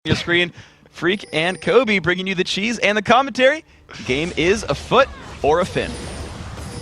your screen. Freak and Kobe bringing you the cheese and the commentary. Game is a foot or a fin.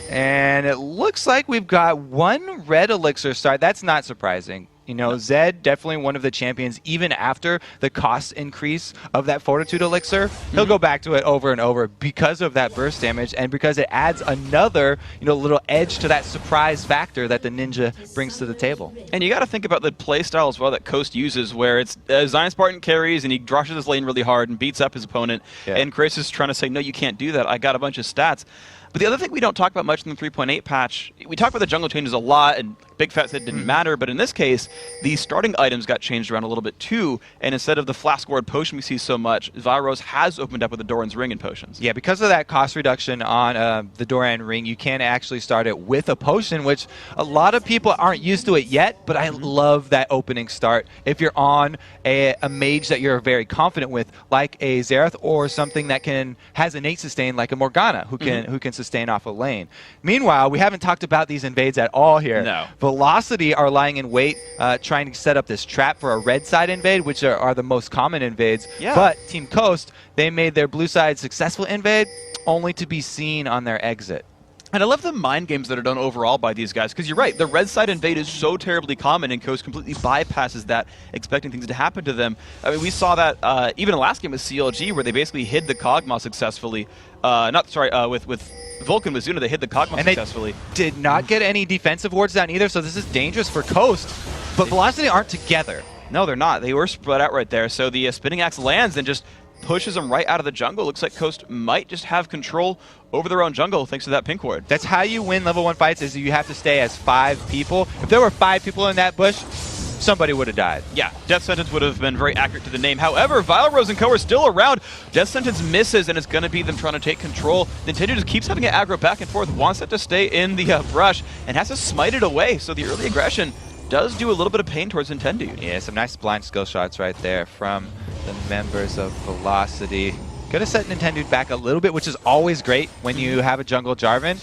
And it looks like we've got one red elixir start. That's not surprising. You know, Zed, definitely one of the champions, even after the cost increase of that Fortitude elixir, he'll go back to it over and over because of that burst damage and because it adds another, little edge to that surprise factor that the Ninja brings to the table. And you got to think about the playstyle as well that Coast uses, where it's Zion Spartan carries and he rushes his lane really hard and beats up his opponent. Yeah. And Chris is trying to say, no, you can't do that. I got a bunch of stats. But the other thing we don't talk about much in the 3.8 patch, we talk about the jungle changes a lot, and Big Fat said it didn't matter, but in this case, the starting items got changed around a little bit too, and instead of the Flask Ward potion we see so much, Valrose has opened up with the Doran's Ring and potions. Yeah, because of that cost reduction on the Doran Ring, you can actually start it with a potion, which a lot of people aren't used to it yet, but I love that opening start. If you're on a mage that you're very confident with, like a Xerath, or something that has innate sustain like a Morgana, who can sustain off a lane. Meanwhile, we haven't talked about these invades at all here. No. Velocity are lying in wait, trying to set up this trap for a red side invade, which are the most common invades. Yeah. But Team Coast, they made their blue side successful invade, only to be seen on their exit. And I love the mind games that are done overall by these guys, because you're right, the red side invade is so terribly common, and Coast completely bypasses that, expecting things to happen to them. I mean, we saw that even in the last game with CLG, where they basically hid the Kog'Maw successfully. With Vulcan with Zuna, they hid the Kog'Maw successfully. They did not get any defensive wards down either, so this is dangerous for Coast. But Velocity aren't together. No, they're not. They were spread out right there, so the Spinning Axe lands and just pushes them right out of the jungle. Looks like Coast might just have control over their own jungle thanks to that pink ward. That's how you win level 1 fights, is you have to stay as 5 people. If there were 5 people in that bush, somebody would have died. Yeah, Death Sentence would have been very accurate to the name. However, Valrose and Co are still around. Death Sentence misses, and it's going to be them trying to take control. Nintendo just keeps having it aggro back and forth, wants it to stay in the brush, and has to smite it away. So the early aggression does do a little bit of pain towards Nintendo. Yeah, some nice blind skill shots right there from the members of Velocity. Could have set Nintendo back a little bit, which is always great when you have a Jungle Jarvan,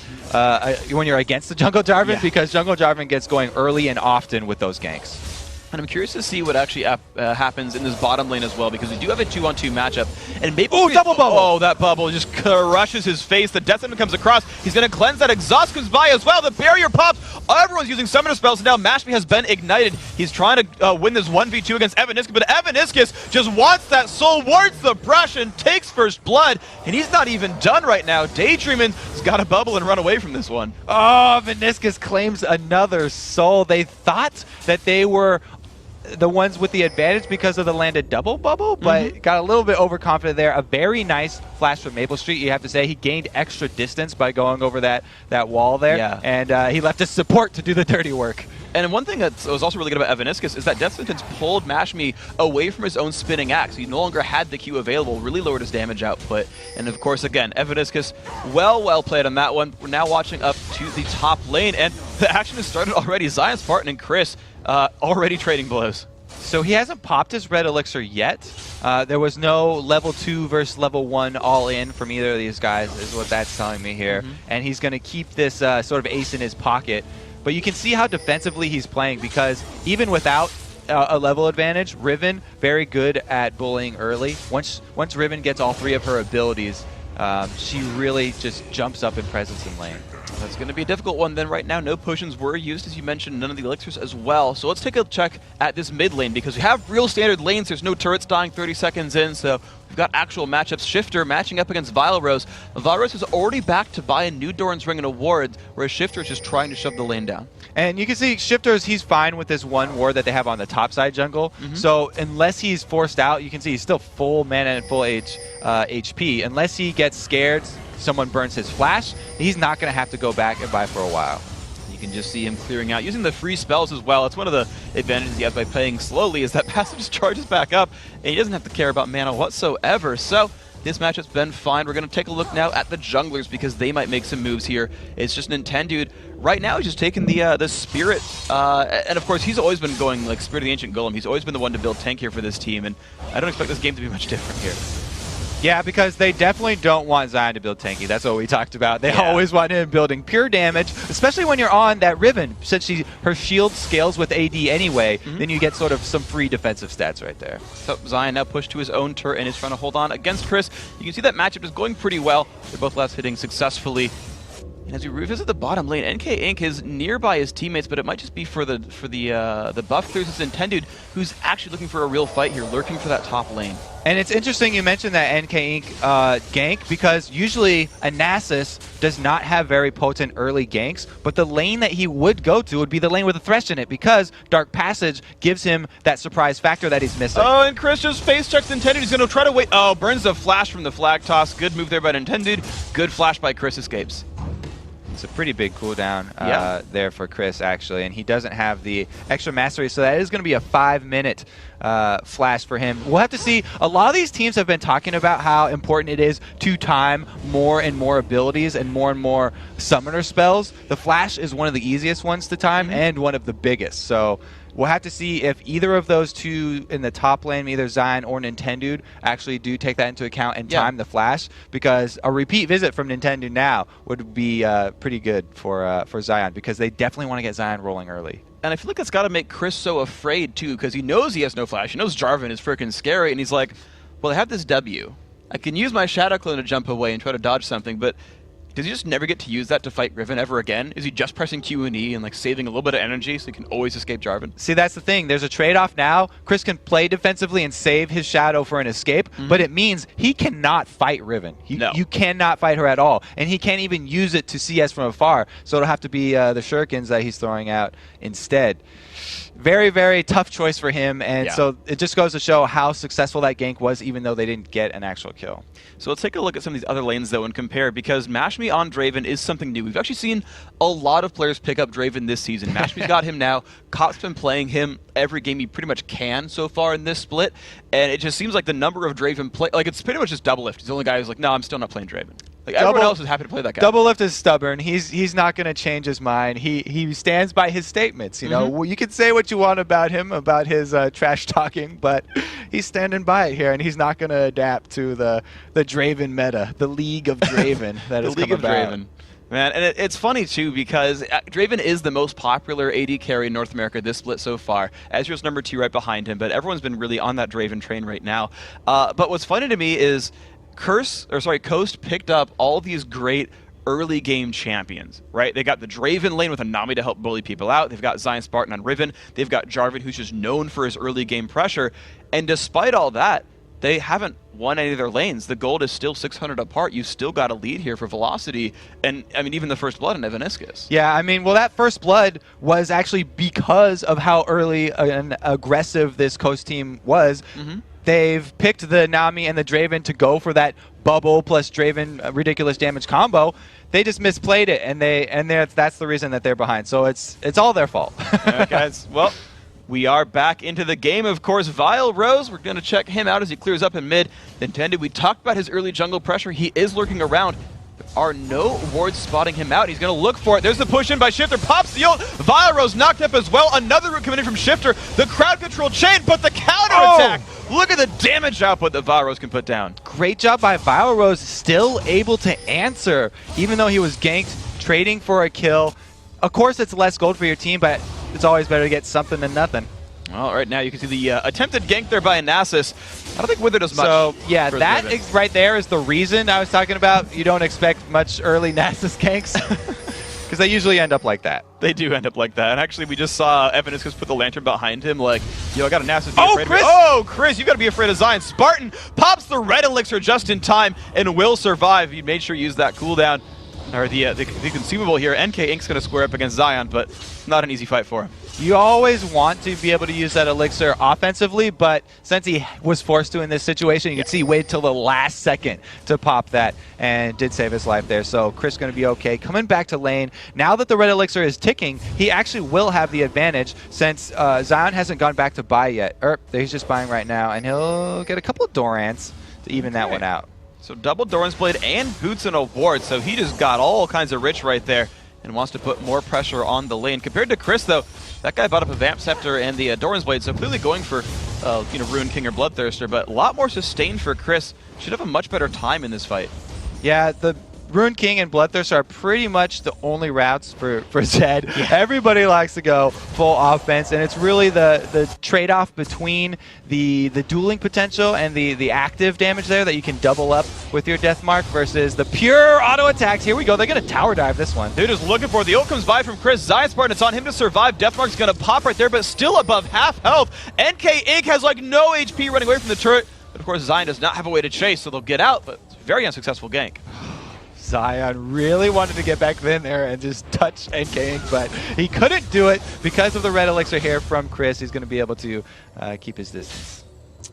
when you're against the Jungle Jarvan, because Jungle Jarvan gets going early and often with those ganks. And I'm curious to see what actually happens in this bottom lane as well, because we do have a 2-on-2 matchup. And maybe double bubble! Oh, that bubble just crushes his face. The Death Sentence comes across. He's going to cleanse that. Exhaust comes by as well. The barrier pops. Everyone's using summoner spells. And now Mashmi has been ignited. He's trying to win this 1v2 against Evaniscus, but Evaniscus just wants that soul, wards the brush, and takes first blood. And he's not even done right now. Daydreamin's got a bubble and run away from this one. Oh, Evaniscus claims another soul. They thought that they were the ones with the advantage because of the landed double bubble, but got a little bit overconfident there. A very nice flash from Maple Street, you have to say. He gained extra distance by going over that wall there, and he left his support to do the dirty work. And one thing that was also really good about Evaniscus is that Death Sentence pulled Mashmi away from his own spinning axe. He no longer had the Q available, really lowered his damage output. And of course, again, Evaniscus, well played on that one. We're now watching up to the top lane, and the action has started already. Zion Spartan and Chris already trading blows. So he hasn't popped his red elixir yet. There was no level 2 versus level 1 all in from either of these guys, is what that's telling me here. And he's going to keep this sort of ace in his pocket. But you can see how defensively he's playing, because even without a level advantage, Riven, very good at bullying early. Once Riven gets all 3 of her abilities, she really just jumps up in presence in lane. That's going to be a difficult one then. Right now, no potions were used, as you mentioned, none of the elixirs as well. So let's take a check at this mid lane, because we have real standard lanes. There's no turrets dying 30 seconds in, so we've got actual matchups. Shifter matching up against Valrose. Valrose is already back to buy a new Doran's Ring and a ward, whereas Shifter is just trying to shove the lane down. And you can see Shifter's, he's fine with this one ward that they have on the top side jungle. So unless he's forced out, you can see he's still full mana and full HP. Unless he gets scared, someone burns his flash, he's not going to have to go back and buy for a while. You can just see him clearing out, using the free spells as well. It's one of the advantages he has by playing slowly, is that passive just charges back up, and he doesn't have to care about mana whatsoever. So this matchup's been fine. We're going to take a look now at the junglers, because they might make some moves here. It's just Nintendo. Right now, he's just taking the Spirit, and of course, he's always been going like Spirit of the Ancient Golem. He's always been the one to build tank here for this team, and I don't expect this game to be much different here. Yeah, because they definitely don't want Zion to build tanky. That's what we talked about. They always want him building pure damage, especially when you're on that Riven. Since her shield scales with AD anyway, then you get sort of some free defensive stats right there. So Zion now pushed to his own turret and is trying to hold on against Chris. You can see that matchup is going pretty well. They're both last hitting successfully. And as we revisit the bottom lane, NK Inc. is nearby his teammates, but it might just be for the buff clears it's intended, who's actually looking for a real fight here, lurking for that top lane. And it's interesting you mentioned that NK Inc. Gank, because usually a Nasus does not have very potent early ganks, but the lane that he would go to would be the lane with a Thresh in it, because Dark Passage gives him that surprise factor that he's missing. Oh, and Chris just face checks Intended. He's going to try to wait. Oh, burns the flash from the flag toss. Good move there by Intended. Good flash by Chris, escapes. It's a pretty big cooldown there for Chris, actually, and he doesn't have the extra mastery, so that is going to be a 5-minute flash for him. We'll have to see. A lot of these teams have been talking about how important it is to time more and more abilities and more summoner spells. The flash is one of the easiest ones to time and one of the biggest, so we'll have to see if either of those two in the top lane, either Zion or Nintendo, actually do take that into account and time the flash, because a repeat visit from Nintendo now would be pretty good for Zion, because they definitely want to get Zion rolling early. And I feel like it's got to make Chris so afraid, too, because he knows he has no flash. He knows Jarvan is freaking scary, and he's like, well, I have this W. I can use my Shadow Clone to jump away and try to dodge something, but does he just never get to use that to fight Riven ever again? Is he just pressing Q and E and like saving a little bit of energy so he can always escape Jarvan? See, that's the thing. There's a trade-off now. Chris can play defensively and save his Shadow for an escape, but it means he cannot fight Riven. You cannot fight her at all, and he can't even use it to CS from afar, so it'll have to be the shurikens that he's throwing out instead. Very, very tough choice for him, and so it just goes to show how successful that gank was, even though they didn't get an actual kill. So let's take a look at some of these other lanes, though, and compare, because Mashme on Draven is something new. We've actually seen a lot of players pick up Draven this season. Mashme's got him now. Cop's been playing him every game he pretty much can so far in this split, and it just seems like the number of Draven play, like it's pretty much just double lift. He's the only guy who's like, no, I'm still not playing Draven. Like everyone else is happy to play that guy. Double lift is stubborn. He's not going to change his mind. He stands by his statements. You know, you can say what you want about him, about his trash talking, but he's standing by it here, and he's not going to adapt to the Draven meta, the League of Draven that has come about. Draven. Man, and it's funny, too, because Draven is the most popular AD carry in North America this split so far. Ezreal's #2 right behind him, but everyone's been really on that Draven train right now. But what's funny to me is Coast picked up all these great early game champions, right? They got the Draven lane with a Nami to help bully people out. They've got Zion Spartan on Riven. They've got Jarvan, who's just known for his early game pressure. And despite all that, they haven't won any of their lanes. The gold is still 600 apart. You've still got a lead here for velocity. And, I mean, even the first blood on Evaniscus. Yeah, I mean, well, that first blood was actually because of how early and aggressive this Coast team was. They've picked the Nami and the Draven to go for that bubble plus Draven ridiculous damage combo. They just misplayed it, and that's the reason that they're behind. So it's all their fault. Right, guys, well, we are back into the game. Of course, Vile Rose, we're going to check him out as he clears up in mid. Intended, we talked about his early jungle pressure. He is lurking around. There are no wards spotting him out. He's going to look for it. There's the push in by Shifter. Pops the ult. Vile Rose knocked up as well. Another root coming in from Shifter. The crowd control chain, but the counter attack. Look at the damage output that Vile Rose can put down. Great job by Vile Rose, still able to answer, even though he was ganked, trading for a kill. Of course, it's less gold for your team, but it's always better to get something than nothing. Well, right now you can see the attempted gank there by Nasus. I don't think Wither does much. So, yeah, that right there is the reason I was talking about. You don't expect much early Nasus ganks, because they usually end up like that. They do end up like that. And actually, we just saw Evaniscus put the lantern behind him like, yo, I got a Nasus. Chris, you got to be afraid of Zion. Spartan pops the red elixir just in time and will survive. He made sure to use that cooldown. Or the consumable here. NK Inc.'s going to square up against Zion, but not an easy fight for him. You always want to be able to use that elixir offensively, but since he was forced to in this situation, you can see he waited till the last second to pop that and did save his life there. So Chris going to be okay. Coming back to lane, now that the red elixir is ticking, he actually will have the advantage since Zion hasn't gone back to buy yet. He's just buying right now, and he'll get a couple of Dorants to even that one out. So double Doran's Blade and Boots and a ward, so he just got all kinds of rich right there and wants to put more pressure on the lane. Compared to Chris, though, that guy bought up a Vamp Scepter and the Doran's Blade, so clearly going for Ruin King or Bloodthirster, but a lot more sustain for Chris should have a much better time in this fight. Yeah, the Rune King and Bloodthirster are pretty much the only routes for Zed. Yeah. Everybody likes to go full offense, and it's really the trade-off between the dueling potential and the active damage there that you can double up with your Deathmark versus the pure auto attacks. Here we go. They're going to tower dive this one. They're just looking for it. The ult comes by from Chris. Zion Spartan, it's on him to survive. Deathmark's going to pop right there, but still above half health. NK Inc. has like no HP running away from the turret, but of course Zion does not have a way to chase, so they'll get out, but it's a very unsuccessful gank. Zion really wanted to get back in there and just touch NK Inc., but he couldn't do it because of the red elixir here from Chris. He's going to be able to keep his distance.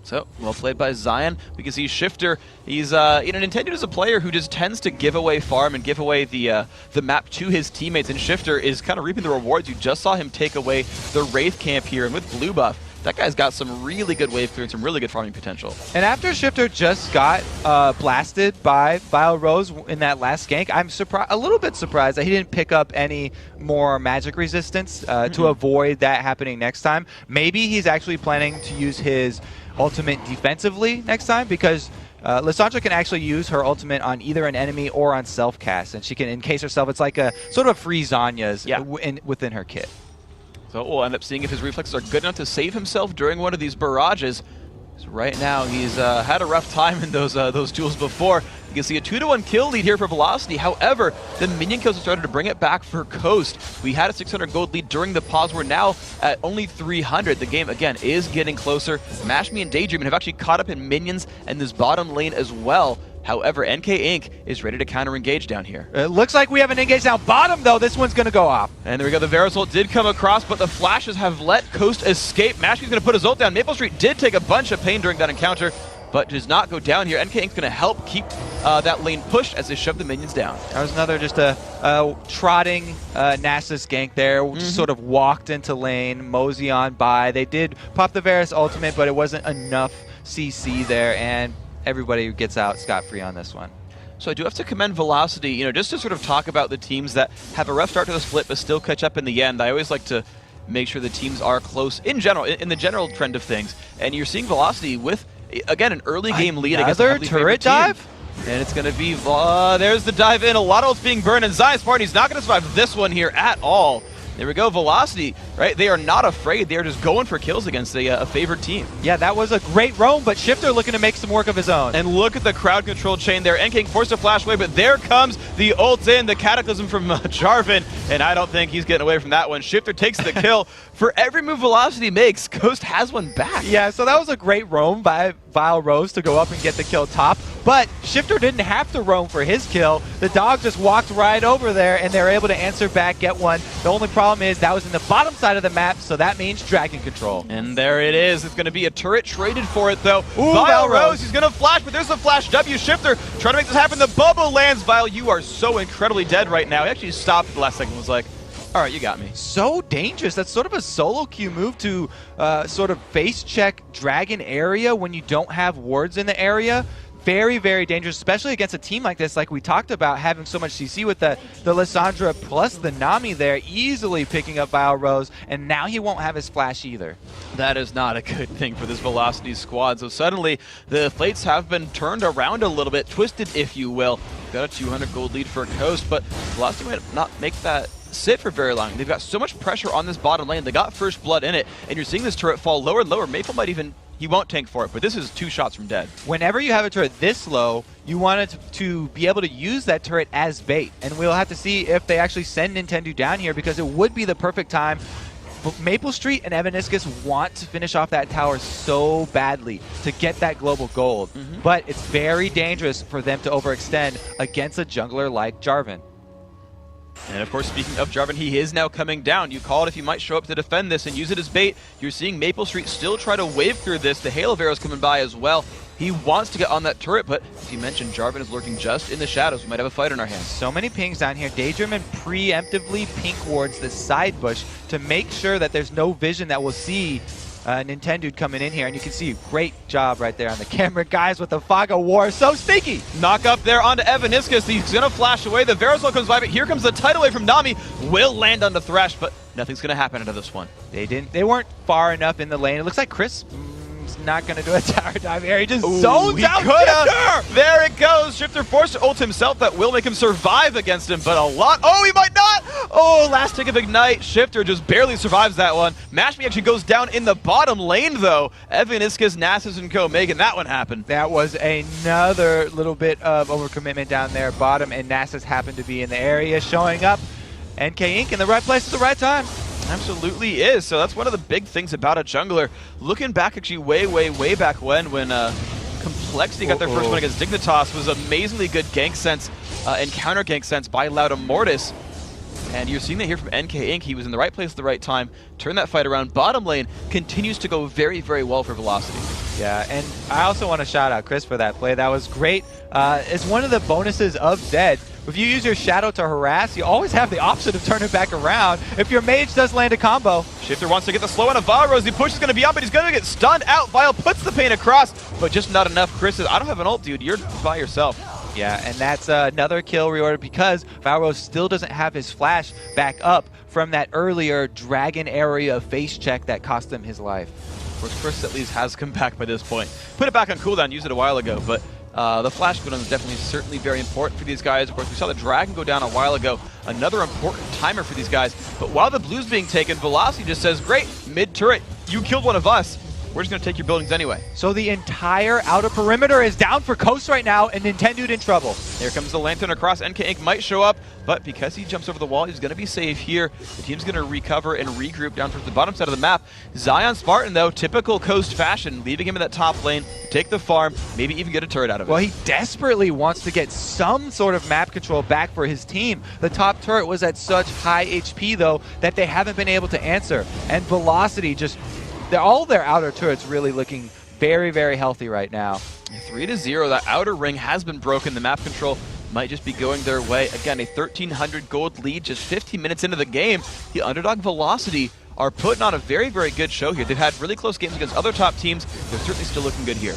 So, well played by Zion. We can see Shifter, he's, Nintendo is a player who just tends to give away farm and give away the map to his teammates, and Shifter is kind of reaping the rewards. You just saw him take away the Wraith camp here, and with blue buff, that guy's got some really good wave clearing, some really good farming potential. And after Shifter just got blasted by Vile Rose in that last gank, I'm a little bit surprised that he didn't pick up any more magic resistance to avoid that happening next time. Maybe he's actually planning to use his ultimate defensively next time, because Lissandra can actually use her ultimate on either an enemy or on self-cast, and she can encase herself. It's like a sort of free Zanya's within her kit. So we'll end up seeing if his reflexes are good enough to save himself during one of these barrages. So right now, he's had a rough time in those duels before. You can see a 2-to-1 kill lead here for Velocity. However, the minion kills have started to bring it back for Coast. We had a 600 gold lead during the pause. We're now at only 300. The game, again, is getting closer. Mashme and Daydream have actually caught up in minions and this bottom lane as well. However, NK Inc. is ready to counter-engage down here. It looks like we have an engage down bottom, though. This one's going to go off. And there we go. The Varus ult did come across, but the flashes have let Coast escape. Mashme's going to put his ult down. Maple Street did take a bunch of pain during that encounter, but does not go down here. NK Inc.'s going to help keep that lane pushed as they shove the minions down. That was another just a trotting Nasus gank there. Just sort of walked into lane, mosey on by. They did pop the Varus ultimate, but it wasn't enough CC there, and everybody gets out scot-free on this one. So I do have to commend Velocity, just to sort of talk about the teams that have a rough start to the split but still catch up in the end. I always like to make sure the teams are close in general, in the general trend of things. And you're seeing Velocity with, again, an early game lead against a heavily turret favored team. dive? And it's going to be, there's the dive in. A lot of ults being burned, and Zion Spartan, not going to survive this one here at all. There we go, Velocity, right? They are not afraid. They are just going for kills against a favored team. Yeah, that was a great roam, but Shifter looking to make some work of his own. And look at the crowd control chain there. NK forced to flash away, but there comes the ult in, the Cataclysm from Jarvan, and I don't think he's getting away from that one. Shifter takes the kill. For every move Velocity makes, Ghost has one back. Yeah, so that was a great roam by Vile Rose to go up and get the kill top, but Shifter didn't have to roam for his kill. The dog just walked right over there, and they're able to answer back, get one. The only problem is that was in the bottom side of the map, so that means dragon control. And there it is. It's going to be a turret traded for it, though. Ooh, Vile Rose, he's going to flash, but there's a flash W. Shifter trying to make this happen. The bubble lands. Vile, you are so incredibly dead right now. He actually stopped at the last second and was like, all right, you got me. So dangerous. That's sort of a solo queue move to sort of face check dragon area when you don't have wards in the area. Very, very dangerous, especially against a team like this, like we talked about, having so much CC with the Lissandra plus the Nami there, easily picking up Vile Rose, and now he won't have his flash either. That is not a good thing for this Velocity squad. So suddenly, the fates have been turned around a little bit, twisted, if you will. Got a 200 gold lead for Coast, but Velocity might not make that sit for very long. They've got so much pressure on this bottom lane. They got first blood in it, and you're seeing this turret fall lower and lower. Maple might even... He won't tank for it, but this is 2 shots from dead. Whenever you have a turret this low, you want it to be able to use that turret as bait. And we'll have to see if they actually send Nintendo down here, because it would be the perfect time. Maple Street and Evaniscus want to finish off that tower so badly to get that global gold. But it's very dangerous for them to overextend against a jungler like Jarvan. And of course, speaking of Jarvan, he is now coming down. You call it if he might show up to defend this and use it as bait. You're seeing Maple Street still try to wave through this. The Hail of Arrows coming by as well. He wants to get on that turret, but as you mentioned, Jarvan is lurking just in the shadows. We might have a fight in our hands. So many pings down here. Daydream and preemptively pink wards the side bush to make sure that there's no vision that will see Nintendo coming in here, and you can see great job right there on the camera. Guys with the Fog of War, so sneaky. Knock up there onto Evaniscus. He's going to flash away. The Varusol comes by, but here comes the tidal wave from Nami. Will land on the Thresh, but nothing's going to happen out of this one. They weren't far enough in the lane. It looks like Chris Spartan's not going to do a tower dive here. He just zones out Shifter! There it goes. Shifter forced to ult himself. That will make him survive against him, but a lot. Oh, he might not! Oh, last tick of Ignite. Shifter just barely survives that one. Mashme actually goes down in the bottom lane, though. Evan, Iskis, Nasus, and Co. making that one happen. That was another little bit of overcommitment down there. Bottom and Nasus happened to be in the area, showing up. NK Inc. in the right place at the right time. Absolutely is. So that's one of the big things about a jungler. Looking back actually way back when Complexity got their first one against Dignitas, was amazingly good gank sense and counter gank sense by Loud Immortus. And you're seeing that here from NK Inc. He was in the right place at the right time, turned that fight around. Bottom lane continues to go very well for Velocity. Yeah, and I also want to shout out Chris for that play. That was great. It's one of the bonuses of Zed. If you use your Shadow to harass, you always have the option of turning it back around if your mage does land a combo. Shifter wants to get the slow on of Vial. The push is going to be up, but he's going to get stunned out. Vial puts the pain across, but just not enough. Chris says, I don't have an ult, dude. You're by yourself. Yeah, and that's another kill reorder because Valro still doesn't have his flash back up from that earlier dragon area face check that cost him his life. Of course, Chris at least has come back by this point. Put it back on cooldown, used it a while ago, but the flash cooldown is definitely certainly very important for these guys. Of course, we saw the dragon go down a while ago. Another important timer for these guys. But while the blue's being taken, Velocity just says, great, mid-turret, you killed one of us. We're just going to take your buildings anyway. So the entire outer perimeter is down for Coast right now, and Nintendude in trouble. Here comes the Lantern across. NK Inc. might show up, but because he jumps over the wall, he's going to be safe here. The team's going to recover and regroup down towards the bottom side of the map. Zion Spartan, though, typical Coast fashion, leaving him in that top lane, take the farm, maybe even get a turret out of it. Well, he desperately wants to get some sort of map control back for his team. The top turret was at such high HP, though, that they haven't been able to answer. And Velocity just... all their outer turrets really looking very healthy right now. 3-0, that outer ring has been broken. The map control might just be going their way. Again, a 1,300 gold lead just 15 minutes into the game. The underdog Velocity are putting on a very good show here. They've had really close games against other top teams. They're certainly still looking good here.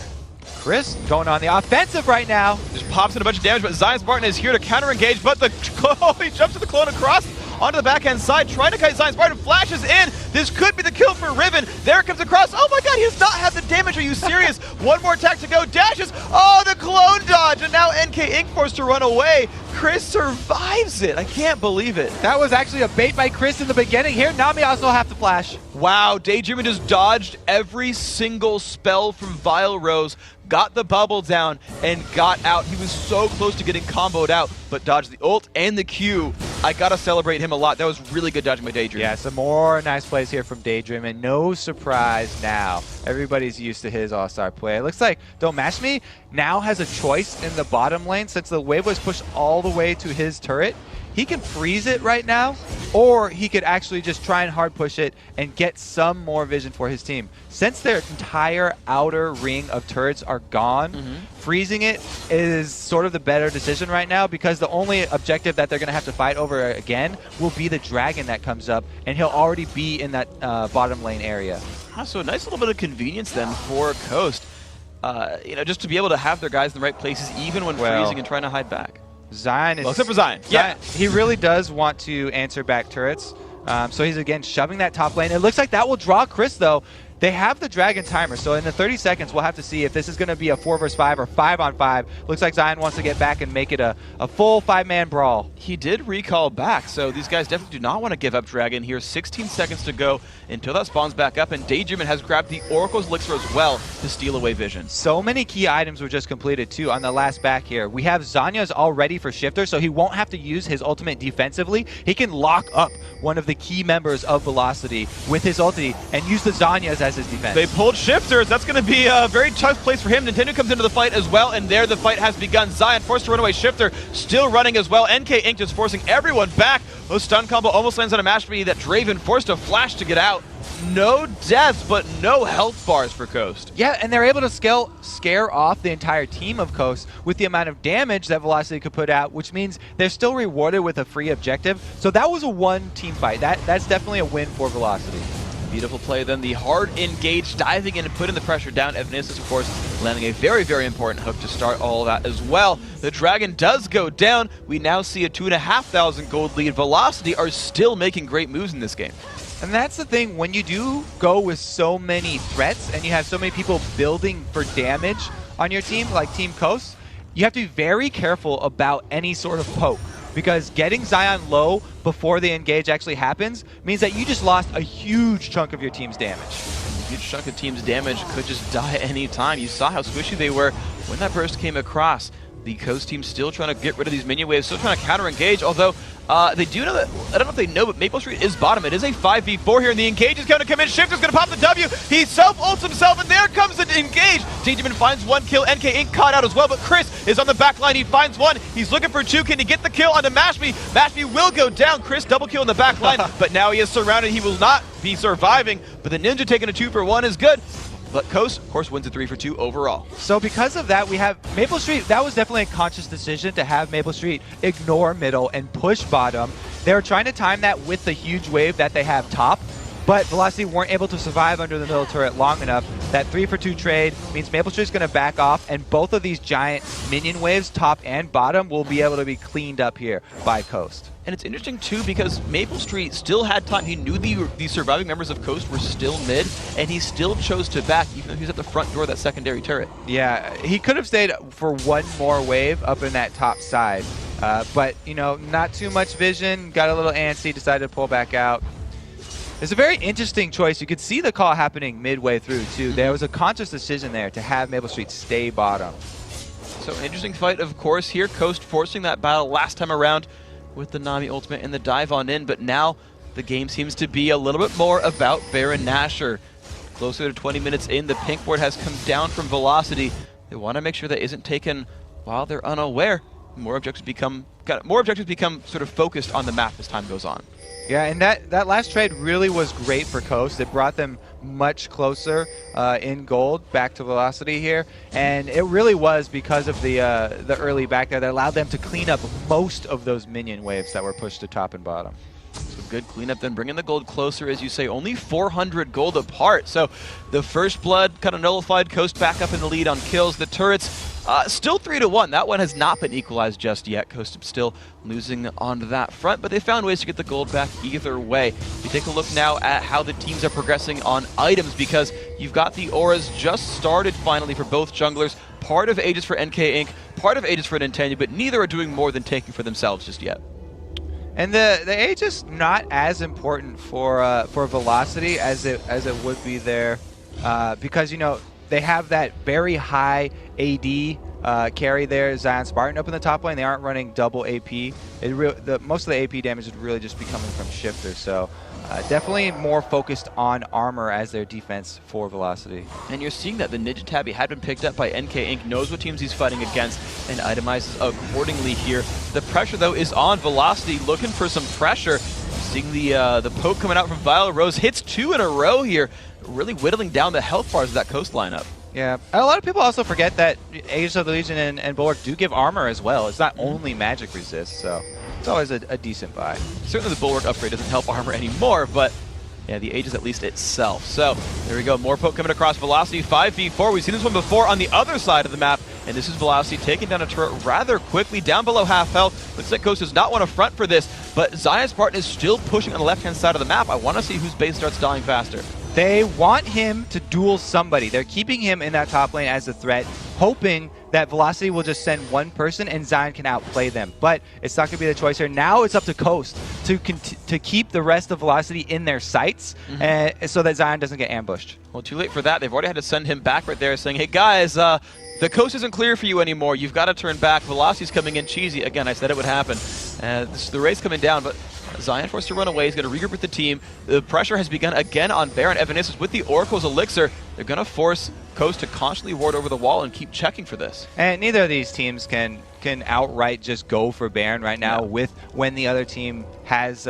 Chris going on the offensive right now. Just pops in a bunch of damage, but Zion Spartan is here to counter-engage, but he jumps to the clone across onto the backhand side, trying to kite Zion Spartan, flashes in. This could be the kill for Riven. There it comes across. Oh my god, he does not have the damage. Are you serious? One more attack to go. Dashes. Oh, the clone dodge, and now NK Inc. forced to run away. Chris survives it. I can't believe it. That was actually a bait by Chris in the beginning. Here, Nami also have to flash. Wow, Daydreamer just dodged every single spell from Vile Rose, got the bubble down, and got out. He was so close to getting comboed out, but dodged the ult and the Q. I gotta celebrate him a lot. That was really good dodging by Daydream. Yeah, some more nice plays here from Daydream, and no surprise now. Everybody's used to his all-star play. It looks like Don't Match Me now has a choice in the bottom lane since the wave was pushed all the way to his turret. He can freeze it right now, or he could actually just try and hard push it and get some more vision for his team. Since their entire outer ring of turrets are gone, freezing it is sort of the better decision right now because the only objective that they're going to have to fight over again will be the dragon that comes up, and he'll already be in that bottom lane area. So a nice little bit of convenience then for Coast, just to be able to have their guys in the right places even when freezing and trying to hide back. Zion is... Well, except for Zion. Yeah. He really does want to answer back turrets. So he's, again, shoving that top lane. It looks like that will draw Chris, though. They have the dragon timer, so in the 30 seconds, we'll have to see if this is going to be a 4 versus 5 or 5 on 5. Looks like Zion wants to get back and make it a full 5-man brawl. He did recall back, so these guys definitely do not want to give up dragon here. 16 seconds to go until that spawns back up, and Daydreamin has grabbed the Oracle's Elixir as well to steal away vision. So many key items were just completed, too, on the last back here. We have Zanya's all ready for Shifter, so he won't have to use his ultimate defensively. He can lock up one of the key members of Velocity with his ulti and use the Zanyas as his defense. They pulled Shifters. That's going to be a very tough place for him. Nintendo comes into the fight as well, and there the fight has begun. Zion forced to run away. Shifter still running as well. NK Inc. just forcing everyone back. Oh, stun combo almost lands on a Mashme that Draven forced a flash to get out. No deaths, but no health bars for Coast. Yeah, and they're able to scare off the entire team of Coast with the amount of damage that Velocity could put out, which means they're still rewarded with a free objective. So that was a one-team fight. That's definitely a win for Velocity. Beautiful play then. The hard engage, diving in and putting the pressure down. Evanissus, of course, landing a very important hook to start all of that as well. The dragon does go down. We now see a 2,500 gold lead. Velocity are still making great moves in this game. And that's the thing, when you do go with so many threats and you have so many people building for damage on your team, like Team Coast, you have to be very careful about any sort of poke. Because getting Zion low before the engage actually happens means that you just lost a huge chunk of your team's damage. A huge chunk of team's damage could just die any time. You saw how squishy they were when that burst came across. The Coast team still trying to get rid of these minion waves, still trying to counter-engage, although they do know that, I don't know if they know, but Maple Street is bottom. It is a 5v4 here, and the engage is going to come in. Shift is going to pop the W. He self-ults himself, and there comes the engage. Dangerman finds one kill. NK Inc. caught out as well, but Chris is on the back line. He finds one. He's looking for two. Can he get the kill onto Mashby? Mashby will go down. Chris double kill in the back line, but now he is surrounded. He will not be surviving, but the Ninja taking a 2-for-1 is good. But Coast, of course, wins a 3-for-2 overall. So because of that, we have Maple Street. That was definitely a conscious decision to have Maple Street ignore middle and push bottom. They were trying to time that with the huge wave that they have top, but Velocity weren't able to survive under the middle turret long enough. That 3-for-2 trade means Maple Street's going to back off, and both of these giant minion waves, top and bottom, will be able to be cleaned up here by Coast. And it's interesting, too, because Maple Street still had time. He knew the surviving members of Coast were still mid, and he still chose to back, even though he was at the front door of that secondary turret. Yeah, he could have stayed for one more wave up in that top side. But, you know, not too much vision, got a little antsy, decided to pull back out. It's a very interesting choice. You could see the call happening midway through, too. There was a conscious decision there to have Maple Street stay bottom. So, interesting fight, of course, here. Coast forcing that battle last time around with the Nami ultimate and the dive on in, but now the game seems to be a little bit more about Baron Nashor. Closer to 20 minutes in, the pink board has come down from Velocity. They want to make sure that isn't taken while they're unaware. More objectives become sort of focused on the map as time goes on. Yeah, and that last trade really was great for Coast. It brought them much closer in gold back to Velocity here, and it really was because of the early back there that allowed them to clean up most of those minion waves that were pushed to top and bottom. So good cleanup then, bringing the gold closer, as you say, only 400 gold apart. So the first blood kind of nullified. Coast back up in the lead on kills. The turrets still 3-1. That one has not been equalized just yet. Coast still losing on that front, but they found ways to get the gold back either way. We take a look now at how the teams are progressing on items, because you've got the auras just started finally for both junglers. Part of Aegis for NK Inc., part of Aegis for Nintendo, but neither are doing more than taking for themselves just yet. And the Aegis not as important for Velocity as it would be there, because, you know, they have that very high AD carry there, Zion Spartan up in the top lane. They aren't running double AP. Most of the AP damage would really just be coming from Shifter, so definitely more focused on armor as their defense for Velocity. And you're seeing that the Ninja Tabby had been picked up by NK Inc., knows what teams he's fighting against, and itemizes accordingly here. The pressure, though, is on Velocity, looking for some pressure. Seeing the poke coming out from Violet Rose, hits 2 in a row here, really whittling down the health bars of that Coast lineup. Yeah, a lot of people also forget that Aegis of the Legion and Bulwark do give armor as well. It's not only magic resist, so it's always a decent buy. Certainly the Bulwark upgrade doesn't help armor anymore, but yeah, the Aegis at least itself. So there we go, more poke coming across Velocity, 5v4. We've seen this one before on the other side of the map, and this is Velocity taking down a turret rather quickly, down below half health. Looks like Coast does not want to front for this, but Zion Spartan is still pushing on the left-hand side of the map. I want to see whose base starts dying faster. They want him to duel somebody. They're keeping him in that top lane as a threat, hoping that Velocity will just send one person and Zion can outplay them. But it's not going to be the choice here. Now it's up to Coast to keep the rest of Velocity in their sights so that Zion doesn't get ambushed. Well, too late for that. They've already had to send him back right there saying, hey guys, the coast isn't clear for you anymore. You've got to turn back. Velocity's coming in cheesy. Again, I said it would happen. The race coming down, but Zion forced to run away. He's going to regroup with the team. The pressure has begun again on Baron. Evanissus with the Oracle's Elixir. They're going to force Coast to constantly ward over the wall and keep checking for this. And neither of these teams can outright just go for Baron right now with when the other team has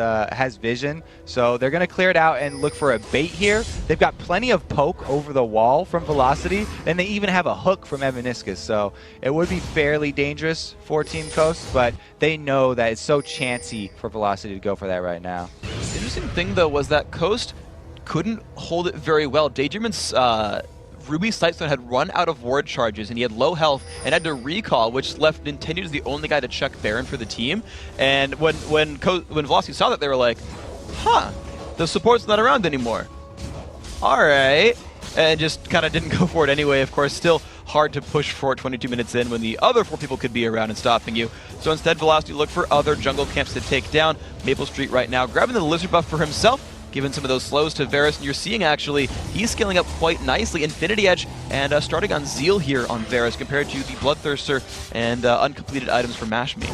vision. So they're going to clear it out and look for a bait here. They've got plenty of poke over the wall from Velocity, and they even have a hook from Evanissus. So it would be fairly dangerous for Team Coast, but they know that it's so chancy for Velocity to go for that right now. The interesting thing, though, was that Coast couldn't hold it very well. Daydreamon's Ruby Sightstone had run out of ward charges, and he had low health and had to recall, which left Nintendo as the only guy to check Baron for the team. And when Velocity saw that, they were like, huh, The support's not around anymore. All right. And just kind of didn't go for it anyway. Of course, still hard to push for it 22 minutes in when the other 4 people could be around and stopping you. So instead, Velocity looked for other jungle camps to take down. Maple Street right now grabbing the Lizard buff for himself, giving some of those slows to Varus, and you're seeing actually he's scaling up quite nicely. Infinity Edge and starting on Zeal here on Varus compared to the Bloodthirster and uncompleted items for Mash Me.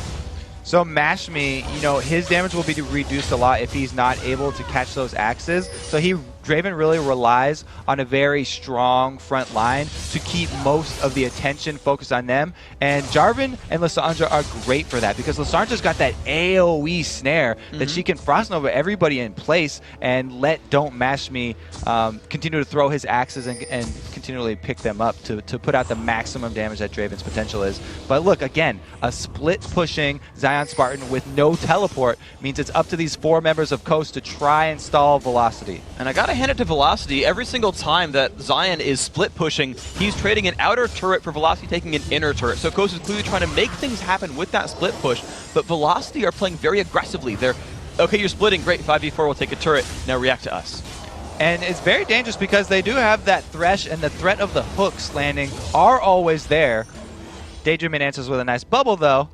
So Mash Me, you know, his damage will be reduced a lot if he's not able to catch those axes. So Draven really relies on a very strong front line to keep most of the attention focused on them. And Jarvan and Lissandra are great for that because Lissandra's got that AoE snare that she can frost over everybody in place and let Don't Mash Me continue to throw his axes and continually pick them up to put out the maximum damage that Draven's potential is. But look, again, a split pushing Zion Spartan with no teleport means it's up to these 4 members of Coast to try and stall Velocity. And I gotta hand it to Velocity. Every single time that Zion is split pushing, he's trading an outer turret for Velocity taking an inner turret. So Coast is clearly trying to make things happen with that split push, but Velocity are playing very aggressively. They're, okay, you're splitting, great, 5v4, we'll take a turret, now react to us. And it's very dangerous because they do have that Thresh, and the threat of the hooks landing are always there. Daydreaming answers with a nice bubble, though.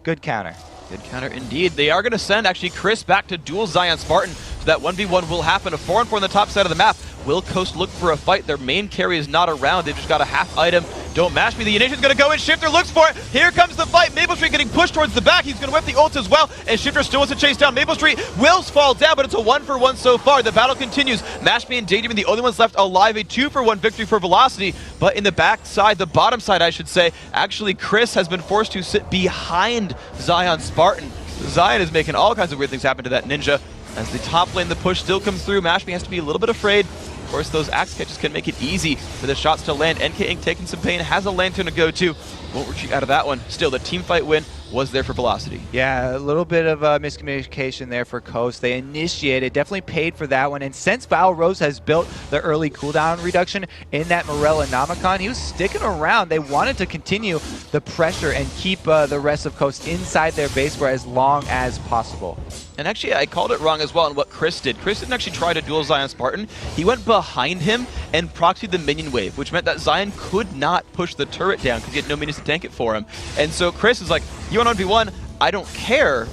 Good counter. Good counter indeed. They are going to send, actually, Chris back to dual Zion Spartan. So that 1v1 will happen. A 4-on-4 on the top side of the map. Will Coast look for a fight? Their main carry is not around. They've just got a half item. Don't Mash Me. The Initiation's going to go in. Shifter looks for it. Here comes the fight. Maple Street getting pushed towards the back. He's going to whip the ult as well. And Shifter still wants to chase down Maple Street. Will fall down, but it's a 1-for-1 so far. The battle continues. Mash Me and Daydream the only ones left alive. A 2-for-1 victory for Velocity. But in the back side, the bottom side, I should say, actually Chris has been forced to sit behind Zion Spartan. Zion is making all kinds of weird things happen to that ninja. As the top lane, the push still comes through. Mash Me has to be a little bit afraid. Of course, those axe catches can make it easy for the shots to land. NK Inc. taking some pain, has a lantern to go to. Won't retreat out of that one. Still, the team fight win was there for Velocity. Yeah, a little bit of miscommunication there for Coast. They initiated, definitely paid for that one. And since Val Rose has built the early cooldown reduction in that Morella Nomicon, he was sticking around. They wanted to continue the pressure and keep the rest of Coast inside their base for as long as possible. And actually, I called it wrong as well on what Chris did. Chris didn't actually try to duel Zion Spartan. He went behind him and proxied the minion wave, which meant that Zion could not push the turret down because he had no minions to tank it for him. And so Chris is like, you want 1v1? I don't care.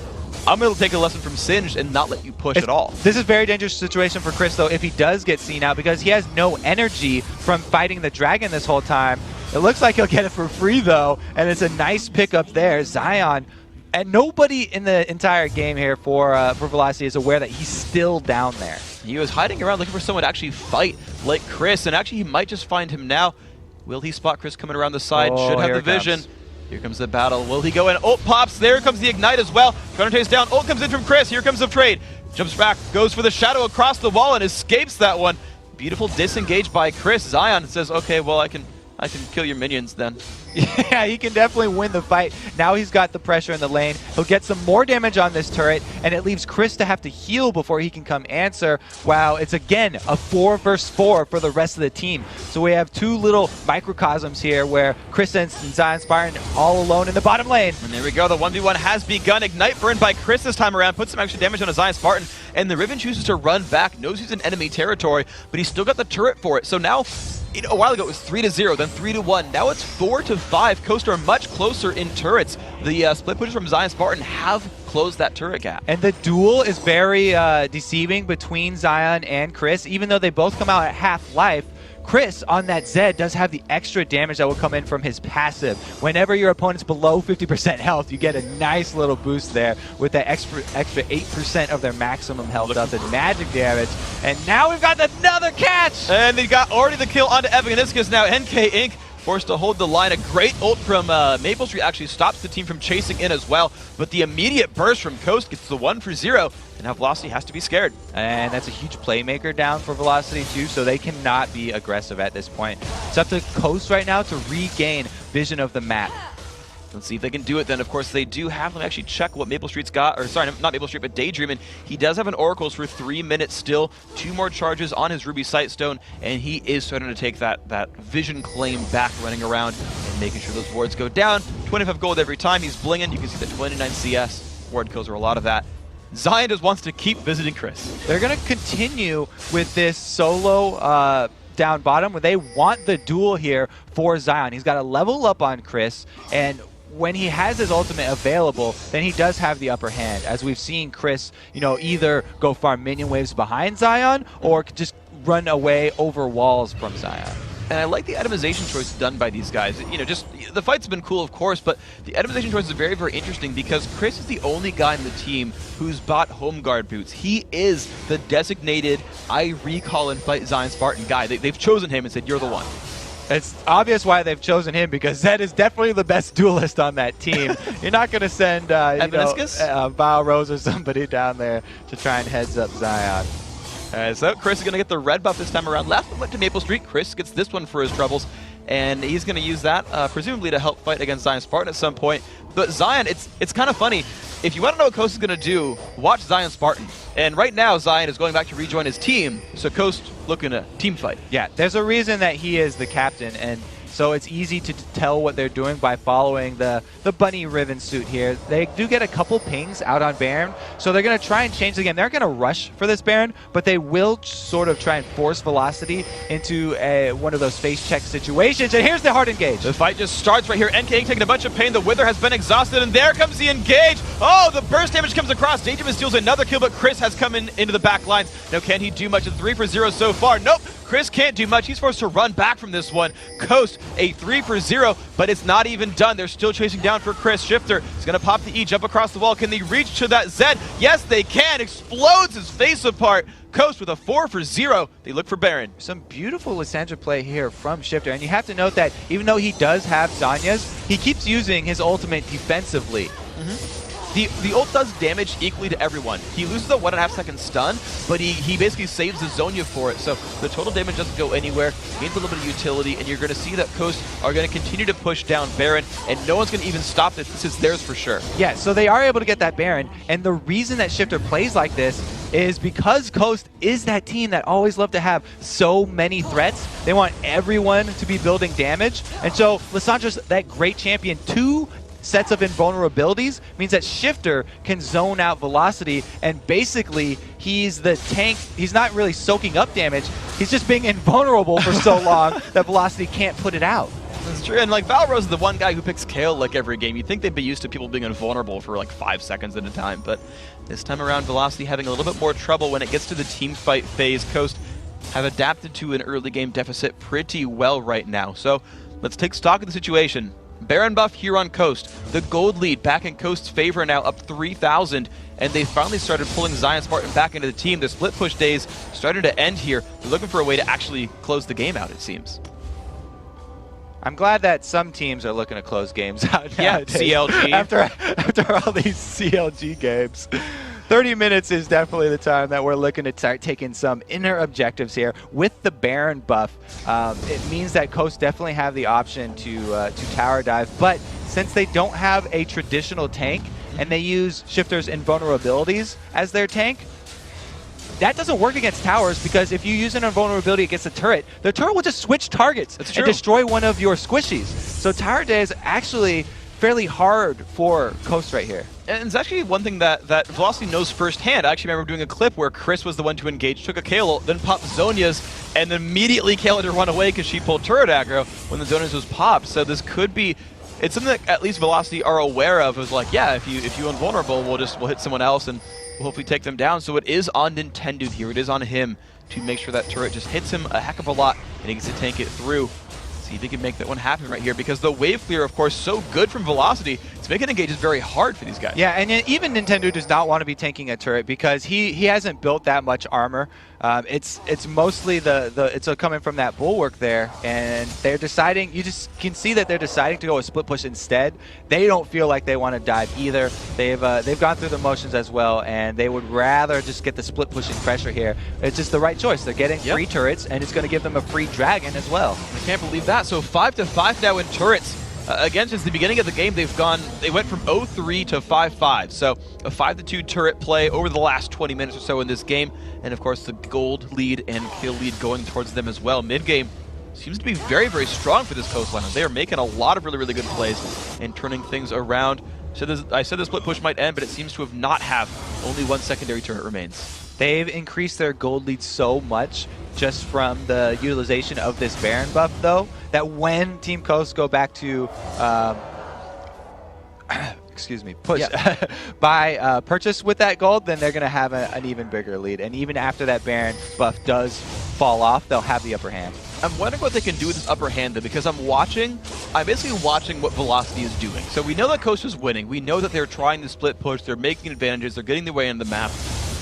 I'm going to take a lesson from Singed and not let you push at all. This is a very dangerous situation for Chris, though, if he does get seen out, because he has no energy from fighting the dragon this whole time. It looks like he'll get it for free, though, and it's a nice pickup there. Zion, and nobody in the entire game here for Velocity is aware that he's still down there. He was hiding around looking for someone to actually fight like Chris, and actually he might just find him now. Will he spot Chris coming around the side? Oh, should have the vision. Here comes the battle. Will he go in? Ult pops. There comes the Ignite as well. Counter chase down. Ult comes in from Chris. Here comes the trade. Jumps back. Goes for the shadow across the wall and escapes that one. Beautiful disengage by Chris. Zion says, okay, well, I can kill your minions then. Yeah, he can definitely win the fight. Now he's got the pressure in the lane. He'll get some more damage on this turret, and it leaves Chris to have to heal before he can come answer. Wow, it's again a 4 versus 4 for the rest of the team. So we have 2 little microcosms here where Chris and Zion Spartan all alone in the bottom lane. And there we go. The 1v1 has begun. Ignite burned by Chris this time around. Puts some extra damage on a Zion Spartan, and the Riven chooses to run back. Knows he's in enemy territory, but he's still got the turret for it. So now, a while ago it was 3-0, then 3-1. Now it's 4-5. Coast are much closer in turrets. The split pushes from Zion Spartan have closed that turret gap. And the duel is very deceiving between Zion and Chris. Even though they both come out at half life, Chris on that Zed does have the extra damage that will come in from his passive. Whenever your opponent's below 50% health, you get a nice little boost there with that extra 8% of their maximum health up and magic damage. And now we've got another catch! And they got already the kill onto Evaniscus now. NK Inc. forced to hold the line. A great ult from Maple Street actually stops the team from chasing in as well. But the immediate burst from Coast gets the 1-for-0. And now Velocity has to be scared. And that's a huge playmaker down for Velocity too, so they cannot be aggressive at this point. It's up to Coast right now to regain vision of the map. Let's see if they can do it then. Of course, they do have them actually check what Maple Street's got. Or sorry, not Maple Street, but Daydreamin'. He does have an Oracles for 3 minutes still. 2 more charges on his Ruby Sightstone. And he is starting to take that vision claim back, running around and making sure those wards go down. 25 gold every time. He's blinging. You can see the 29 CS. Ward kills are a lot of that. Zion just wants to keep visiting Chris. They're going to continue with this solo down bottom where they want the duel here for Zion. He's got to level up on Chris, and when he has his ultimate available, then he does have the upper hand. As we've seen Chris, either go farm minion waves behind Zion or just run away over walls from Zion. And I like the itemization choice done by these guys. Just the fight's been cool, of course, but the itemization choice is very, very interesting because Chris is the only guy in the team who's bought home guard boots. He is the designated I recall and fight Zion Spartan guy. They've chosen him and said, you're the one. It's obvious why they've chosen him because Zed is definitely the best duelist on that team. You're not going to send Val Rose or somebody down there to try and heads up Zion. So Chris is going to get the red buff this time around. Last one went to Maple Street. Chris gets this one for his troubles, and he's going to use that presumably to help fight against Zion Spartan at some point. But Zion, it's kind of funny. If you want to know what Coast is going to do, watch Zion Spartan. And right now, Zion is going back to rejoin his team, so Coast looking to team fight. Yeah, there's a reason that he is the captain, and so it's easy to tell what they're doing by following the bunny ribbon suit here. They do get a couple pings out on Baron, so they're going to try and change the game. They're going to rush for this Baron, but they will sort of try and force Velocity into one of those face check situations. And here's the hard engage. The fight just starts right here. NK taking a bunch of pain. The Wither has been exhausted, and there comes the engage. Oh, the burst damage comes across. Daedric steals another kill, but Chris has come into the back lines. Now, can he do much? A 3 for 0 so far. Nope. Chris can't do much. He's forced to run back from this one. Coast, a 3 for 0, but it's not even done. They're still chasing down for Chris. Shifter is going to pop the E, jump across the wall. Can they reach to that Zed? Yes, they can. Explodes his face apart. Coast with a 4 for 0. They look for Baron. Some beautiful Lissandra play here from Shifter, and you have to note that even though he does have Zanya's, he keeps using his ultimate defensively. The ult does damage equally to everyone. He loses a 1.5 second stun, but he basically saves the Zhonya for it. So the total damage doesn't go anywhere, gains a little bit of utility, and you're going to see that Coast are going to continue to push down Baron, and no one's going to even stop this. This is theirs for sure. Yeah, so they are able to get that Baron, and the reason that Shifter plays like this is because Coast is that team that always love to have so many threats. They want everyone to be building damage, and so Lissandra's that great champion. 2 sets of invulnerabilities means that Shifter can zone out Velocity, and basically he's the tank. He's not really soaking up damage. He's just being invulnerable for so long that Velocity can't put it out. That's true, and like Valrose is the one guy who picks Kayle like every game. You'd think they'd be used to people being invulnerable for like 5 seconds at a time, but this time around Velocity having a little bit more trouble when it gets to the team fight phase. Coast have adapted to an early game deficit pretty well right now. So let's take stock of the situation. Baron buff here on Coast. The gold lead back in Coast's favor now, up 3,000, and they finally started pulling Zion Spartan back into the team. The split push days starting to end here. They're looking for a way to actually close the game out, it seems. I'm glad that some teams are looking to close games out. Yeah, nowadays. CLG. After all these CLG games. 30 minutes is definitely the time that we're looking to start taking some inner objectives here. With the Baron buff, it means that Coast definitely have the option to tower dive, but since they don't have a traditional tank and they use Shifter's invulnerabilities as their tank, that doesn't work against towers, because if you use an invulnerability against the turret will just switch targets and destroy one of your squishies. So tower dive is actually fairly hard for Coast right here. And it's actually one thing that Velocity knows firsthand. I actually remember doing a clip where Chris was the one to engage, took a Kayle, then popped Zhonya's, and then immediately Kayle had to run away because she pulled turret aggro when the Zhonya's was popped. So this could be, it's something that at least Velocity are aware of. It was like, yeah, if you invulnerable, we'll hit someone else and we'll hopefully take them down. So it is on Nintendo here. It is on him to make sure that turret just hits him a heck of a lot and he gets to tank it through. See if he can make that one happen right here, because the wave clear, of course, so good from Velocity. It's making engages very hard for these guys. Yeah, and even Nintendo does not want to be tanking a turret because he hasn't built that much armor. It's mostly it's coming from that bulwark there, and they're deciding. You just can see that they're deciding to go a split push instead. They don't feel like they want to dive either. They've gone through the motions as well, and they would rather just get the split pushing pressure here. It's just the right choice. They're getting free turrets, and it's going to give them a free dragon as well. I can't believe that. So 5-5 now in turrets. Again, since the beginning of the game, they went from 0-3 to 5-5. So a 5-2 turret play over the last 20 minutes or so in this game. And of course, the gold lead and kill lead going towards them as well. Mid-game seems to be very, very strong for this Coast lineup. They are making a lot of really, really good plays and turning things around. So I said the split push might end, but it seems to have not have. Only one secondary turret remains. They've increased their gold lead so much just from the utilization of this Baron buff, though, that when Team Coast go back to excuse me, push buy purchase with that gold, then they're going to have an even bigger lead. And even after that Baron buff does fall off, they'll have the upper hand. I'm wondering what they can do with this upper hand, though, because I'm basically watching what Velocity is doing. So we know that Coast is winning. We know that they're trying to split push. They're making advantages. They're getting their way into the map.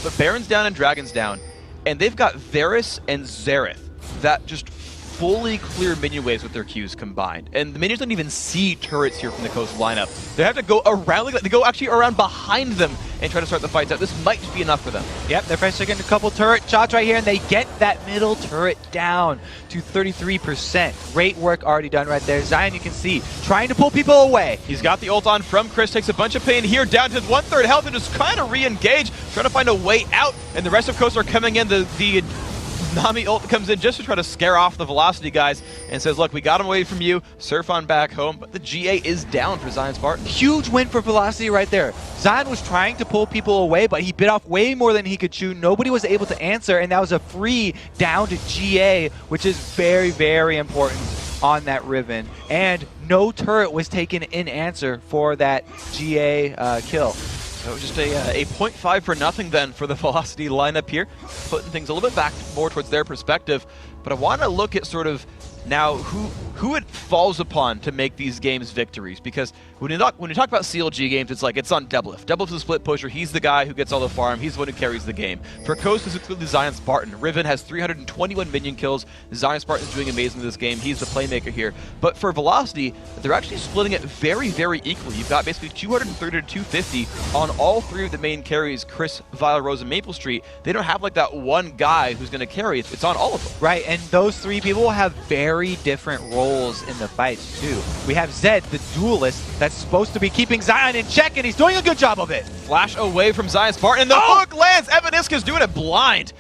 But Baron's down and Dragon's down. And they've got Varus and Xerath that just fully clear minion waves with their Qs combined. And the minions don't even see turrets here from the Coast lineup. They have to go around, they go actually around behind them and try to start the fights out. This might be enough for them. Yep, they're finishing getting a couple turret shots right here, and they get that middle turret down to 33%. Great work already done right there. Zion, you can see, trying to pull people away. He's got the ult on from Chris, takes a bunch of pain here, down to 1/3 health, and just kind of re-engage, trying to find a way out. And the rest of Coast are coming in. The Nami ult comes in just to try to scare off the Velocity guys and says, look, we got him away from you, surf on back home, but the GA is down for Zion Spartan. Huge win for Velocity right there. Zion was trying to pull people away, but he bit off way more than he could chew. Nobody was able to answer, and that was a free down to GA, which is very, very important on that Riven. And no turret was taken in answer for that GA kill. So just a 0.5 for nothing then for the Velocity lineup here, putting things a little bit back more towards their perspective. But I want to look at sort of now who it falls upon to make these games victories, because when you talk about CLG games, it's like it's on Doublelift. Doublelift's a split pusher. He's the guy who gets all the farm. He's the one who carries the game. For Coast, it's clearly Zion Spartan. Riven has 321 minion kills. Zion Spartan's doing amazing in this game. He's the playmaker here. But for Velocity, they're actually splitting it very, very equally. You've got basically 230 to 250 on all three of the main carries, Chris, Violet Rose, and Maple Street. They don't have like that one guy who's going to carry. It's on all of them. Right, and those three people will have very different roles in the fights too. We have Zed, the duelist, that's supposed to be keeping Zion in check, and he's doing a good job of it. Flash away from Zion Spartan, and the hook lands. Evaniska's doing it blind.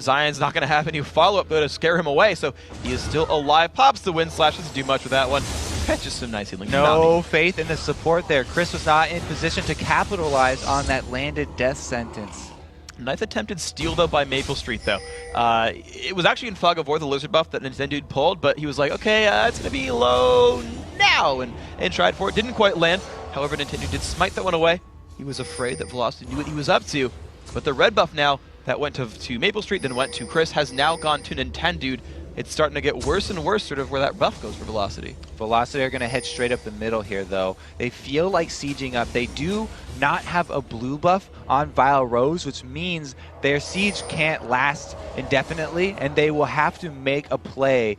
Zion's not going to have any follow-up though to scare him away, so he is still alive. Pops the wind slash, doesn't do much with that one. That's just some nice healing. No faith in the support there. Chris was not in position to capitalize on that landed death sentence. Nice attempted steal, though, by Maple Street, though. It was actually in Fog of War, the lizard buff that Nintendude pulled, but he was like, okay, it's going to be low now, and tried for it. Didn't quite land. However, Nintendo did smite that one away. He was afraid that Velocity knew what he was up to. But the red buff now, that went to Maple Street, then went to Chris, has now gone to Nintendude. It's starting to get worse and worse, sort of where that buff goes for Velocity. Velocity are going to head straight up the middle here, though. They feel like sieging up. They do not have a blue buff on Vile Rose, which means their siege can't last indefinitely, and they will have to make a play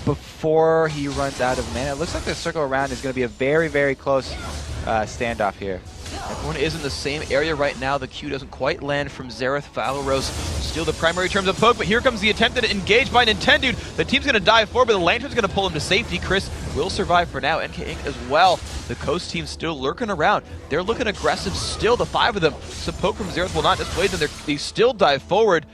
before he runs out of mana. It looks like the circle around is going to be a very, very close standoff here. Everyone is in the same area right now. The Q doesn't quite land from Xerath. Vile Rose still the primary terms of poke, but here comes the attempt to engage by Nintendude. The team's going to dive forward, but the Lantern's going to pull him to safety. Chris will survive for now. NK Inc. as well. The Coast team still lurking around. They're looking aggressive still, the five of them. So poke from Xerath will not display them. They still dive forward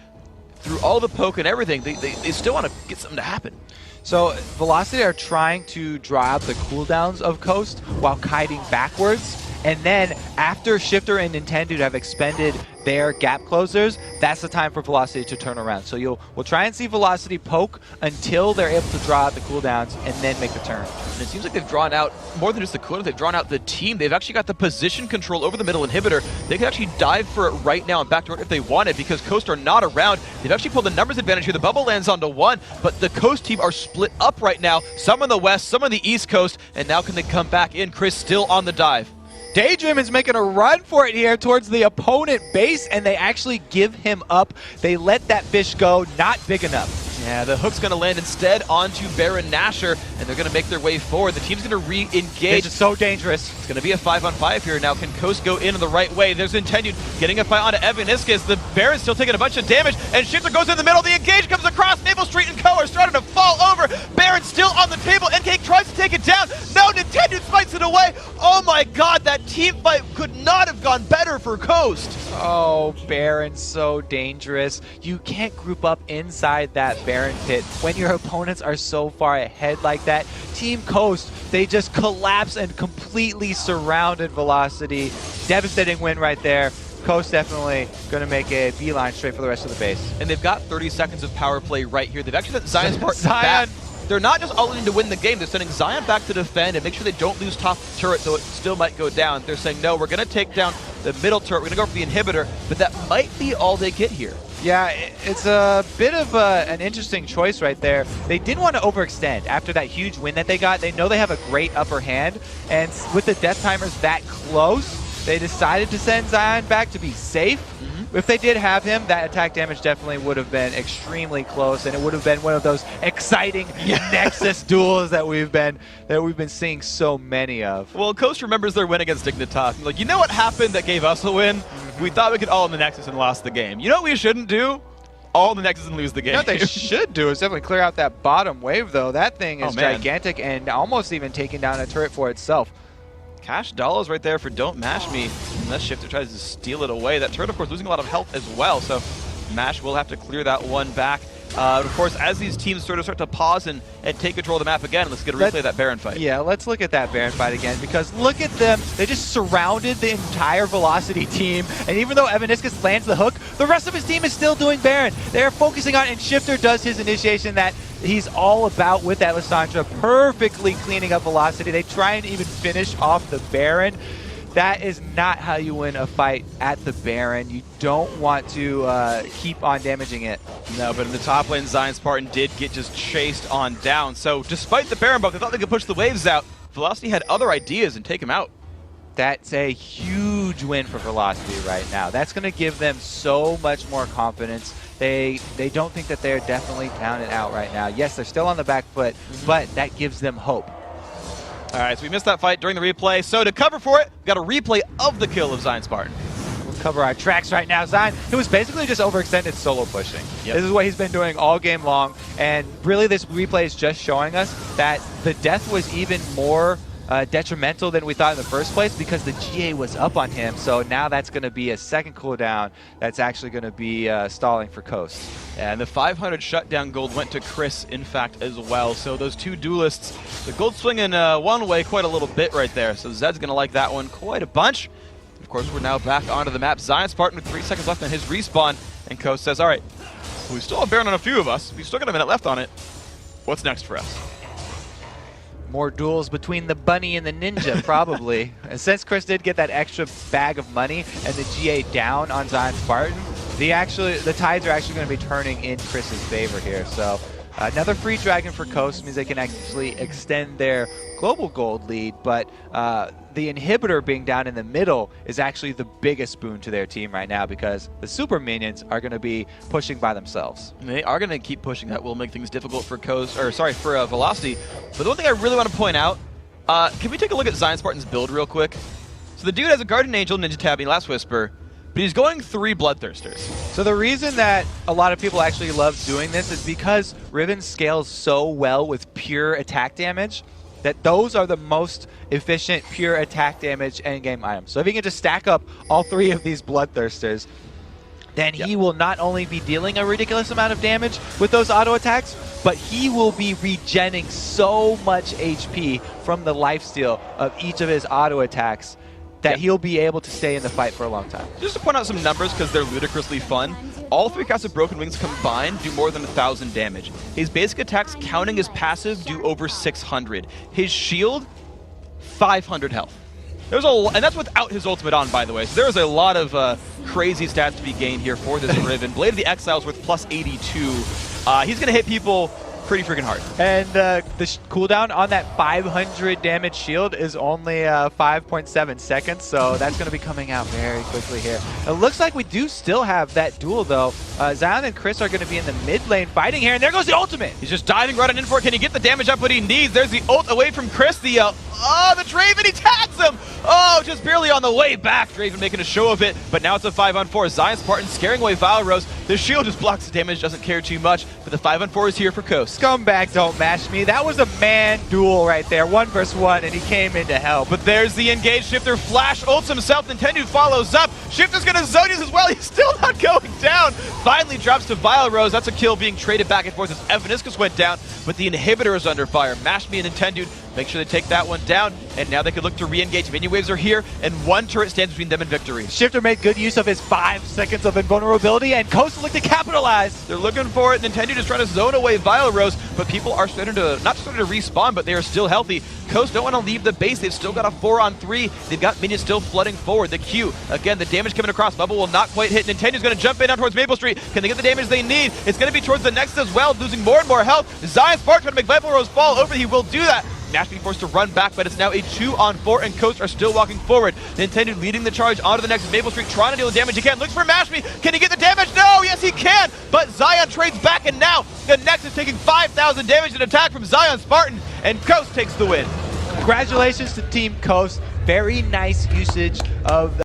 through all the poke and everything. They still want to get something to happen. So Velocity are trying to draw out the cooldowns of Coast while kiting backwards. And then after Shifter and Nintendo have expended their gap closers, that's the time for Velocity to turn around. So we'll try and see Velocity poke until they're able to draw out the cooldowns and then make the turn. And it seems like they've drawn out more than just the cooldown, they've drawn out the team. They've actually got the position control over the middle inhibitor. They can actually dive for it right now and backdoor it if they wanted, because Coast are not around. They've actually pulled the numbers advantage here. The bubble lands onto one, but the Coast team are split up right now. Some on the west, some on the east coast, and now can they come back in? Chris still on the dive. Daydream is making a run for it here towards the opponent base, and they actually give him up. They let that fish go, not big enough. Yeah, the hook's going to land instead onto Baron Nashor, and they're going to make their way forward. The team's going to re-engage. It's so dangerous. It's going to be a 5-on-5 here. Now, can Coast go in the right way? There's Nintendo getting a fight onto Evaniska. The Baron's still taking a bunch of damage, and Shifter goes in the middle. The engage comes across. Maple Street and Co. are starting to fall over. Baron's still on the table. NK tries to take it down. No, Nintendo smites it away. Oh my god, that team fight could not have gone better for Coast. Oh, Baron, so dangerous. You can't group up inside that Baron pit when your opponents are so far ahead like that. Team Coast, they just collapse and completely surrounded Velocity. Devastating win right there. Coast definitely going to make a beeline straight for the rest of the base. And they've got 30 seconds of power play right here. They've actually sent Zion's back. They're not just all in to win the game. They're sending Zion back to defend and make sure they don't lose top turret, so it still might go down. They're saying, no, we're going to take down the middle turret. We're going to go for the inhibitor, but that might be all they get here. Yeah, it's a bit of an interesting choice right there. They didn't want to overextend after that huge win that they got. They know they have a great upper hand, and with the death timers that close, they decided to send Zion back to be safe. If they did have him, that attack damage definitely would have been extremely close, and it would have been one of those exciting Nexus duels that we've been seeing so many of. Well, Coast remembers their win against Dignitas. Like, you know what happened that gave us a win? We thought we could all in the Nexus and lost the game. You know what we shouldn't do? All in the Nexus and lose the game. You know what they should do is definitely clear out that bottom wave, though. That thing is gigantic and almost even taking down a turret for itself. Cash dollars right there for Don't Mash Me, unless Shifter tries to steal it away. That turret, of course, losing a lot of health as well, so Mash will have to clear that one back. Of course, as these teams sort of start to pause and take control of the map again, let's get a replay of that Baron fight. Yeah, let's look at that Baron fight again, because look at them. They just surrounded the entire Velocity team, and even though Evaniscus lands the hook, the rest of his team is still doing Baron. They're focusing on, and Shifter does his initiation that he's all about with that Lissandra, perfectly cleaning up Velocity. They try and even finish off the Baron. That is not how you win a fight at the Baron. You don't want to keep on damaging it. No, but in the top lane, Zion Spartan did get just chased on down. So despite the Baron buff, they thought they could push the waves out. Velocity had other ideas and take him out. That's a huge win for Velocity right now. That's going to give them so much more confidence. They don't think that they're definitely down and out right now. Yes, they're still on the back foot, but that gives them hope. All right, so we missed that fight during the replay. So to cover for it, we got a replay of the kill of Zion Spartan. We'll cover our tracks right now. Zion, it was basically just overextended solo pushing. Yep. This is what he's been doing all game long, and really this replay is just showing us that the death was even more detrimental than we thought in the first place because the GA was up on him. So now that's going to be a second cooldown that's actually going to be stalling for Coast. And the 500 shutdown gold went to Chris, in fact, as well. So those two duelists, the gold swinging one way quite a little bit right there. So Zed's going to like that one quite a bunch. Of course, we're now back onto the map. Zion Spartan with 3 seconds left on his respawn. And Coast says, all right, we still have Baron on a few of us. We've still got a minute left on it. What's next for us? More duels between the bunny and the ninja, probably. And since Chris did get that extra bag of money and the GA down on Zion Spartan, the tides are actually going to be turning in Chris's favor here. So another free dragon for Coast means they can actually extend their global gold lead, but the inhibitor being down in the middle is actually the biggest boon to their team right now because the super minions are going to be pushing by themselves. They are going to keep pushing. That will make things difficult for Velocity. But the one thing I really want to point out, can we take a look at Zion Spartan's build real quick? So the dude has a Guardian Angel, Ninja Tabby, Last Whisper, but he's going 3 Bloodthirsters. So the reason that a lot of people actually love doing this is because Riven scales so well with pure attack damage that those are the most efficient pure attack damage endgame items. So if he can just stack up all 3 of these Bloodthirsters, then he will not only be dealing a ridiculous amount of damage with those auto attacks, but he will be regenning so much HP from the lifesteal of each of his auto attacks that he'll be able to stay in the fight for a long time. Just to point out some numbers because they're ludicrously fun, all 3 casts of Broken Wings combined do more than 1,000 damage. His basic attacks, counting his passive, do over 600. His shield, 500 health. And that's without his ultimate on, by the way. So there's a lot of crazy stats to be gained here for this Riven. Blade of the Exile's worth plus 82. He's going to hit people pretty freaking hard. And the cooldown on that 500 damage shield is only 5.7 seconds, so that's going to be coming out very quickly here. It looks like we do still have that duel, though. Zion and Chris are going to be in the mid lane fighting here, and there goes the ultimate. He's just diving right on in for it. Can he get the damage up what he needs? There's the ult away from Chris. The Oh, the Draven, he tags him! Oh, just barely on the way back. Draven making a show of it, but now it's a 5-on-4. Zion Spartan scaring away Vile Rose. The shield just blocks the damage, doesn't care too much, but the 5-on-4 is here for Coast. Scumbag don't match me. That was a man duel right there, 1 versus 1, and he came in to help. But there's the engage. Shifter flash ults himself. Nintendo follows up. Shifter's gonna Zonius as well. He's still not going down. Finally drops to Vile Rose. That's a kill being traded back and forth as Evaniscus went down, but the inhibitor is under fire. Mash Me and Nintendo make sure they take that one down, and now they could look to re-engage. Minion waves are here, and 1 turret stands between them and victory. Shifter made good use of his 5 seconds of invulnerability, and Coast looked to capitalize. They're looking for it. Nintendo just trying to zone away Vile Rose, but people are starting to, not starting to respawn, but they are still healthy. Coast don't want to leave the base. They've still got a 4-on-3. They've got minions still flooding forward. The Q, again, the damage coming across. Bubble will not quite hit. Nintendo's going to jump in down towards Maple Street. Can they get the damage they need? It's going to be towards the Nexus as well, losing more and more health. Zion Spark trying to make Vile Rose fall over. He will do that. Nash being forced to run back, but it's now a 2-on-4, and Coast are still walking forward. Nintendo leading the charge onto the next Maple Street, trying to deal the damage he can. Looks for Mashme. Can he get the damage? No! Yes, he can! But Zion trades back, and now the Nexus taking 5,000 damage in attack from Zion Spartan, and Coast takes the win. Congratulations to Team Coast. Very nice usage of the